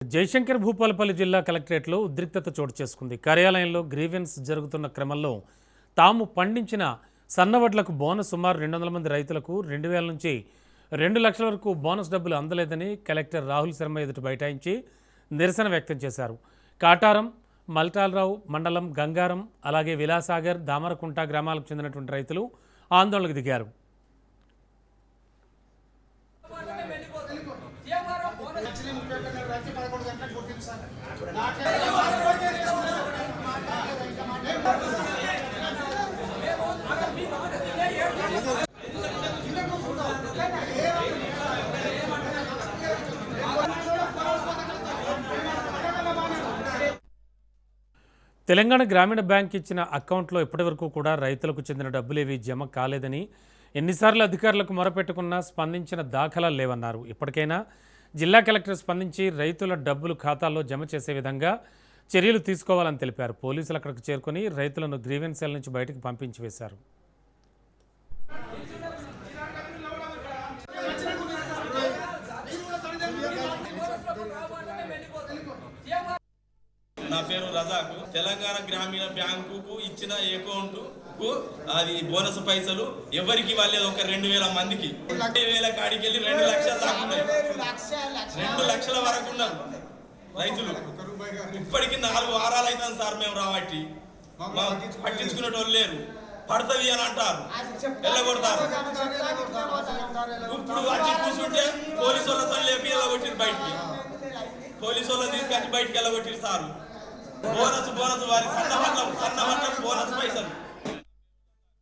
జయశంకర్ భూపాలపల్లి జిల్లా కలెక్టరేట్లో ఉద్రిక్తత చోటు చేసుకుంది. కార్యాలయంలో గ్రీవెన్స్ జరుగుతున్న క్రమంలో తాము పండించిన సన్నవడ్లకు బోనస్ సుమారు 200 మంది రైతులకు 2000 నుంచి 2 లక్షల వరకు బోనస్ డబ్బులు అందలేదని కలెక్టర్ రాహుల్ శర్మ ఎదుట బైఠాయించి నిరసన వ్యక్తం చేశారు. కాటారం, మల్టాలరావు మండలం గంగారం, అలాగే విలాసాగర్, దామరకుంట గ్రామాలకు చెందినటువంటి రైతులు ఆందోళనకు దిగారు. తెలంగాణ గ్రామీణ బ్యాంక్ ఇచ్చిన అకౌంట్లో ఇప్పటివరకు కూడా రైతులకు చెందిన డబ్బులేవి జమ కాలేదని, ఎన్నిసార్లు అధికారులకు మొరపెట్టుకున్నా స్పందించిన దాఖలాలు లేవన్నారు. ఇప్పటికైనా జిల్లా కలెక్టర్ స్పందించి రైతుల డబ్బులు ఖాతాల్లో జమ చేసే విధంగా చర్యలు తీసుకోవాలని తెలిపారు. పోలీసులు అక్కడికి చేరుకుని రైతులను గ్రీవెన్స్ సెల్ నుంచి బయటకు పంపించి వేశారు. నా పేరు రజాకు. తెలంగాణ గ్రామీణ బ్యాంకుకు ఇచ్చిన అకౌంట్ కు అది బోనస్ పైసలు ఎవరికి వాళ్ళేది ఒక 2000 మందికి 20,000 కాడికి వెళ్ళి 2 లక్షల దాకా ఉన్నాయి. 2 లక్షల వరకు ఉన్నారు రైతులు. ఇప్పటికి 4 వారాలు అవుతుంది సార్ మేము రాబట్టి. పట్టించుకునేటోళ్ళు లేరు. పడుతుంది అని అంటారు, వెళ్ళగొడతారు. ఇప్పుడు వచ్చి కూర్చుంటే పోలీసు వాళ్ళతో లేపి వెళ్ళగొట్టిరు బయటికి. పోలీసు వాళ్ళని తీసుకొచ్చి బయటికి వెళ్ళగొట్టిరు సార్. బోనస్ వారి సన్న బోనస్ పైసలు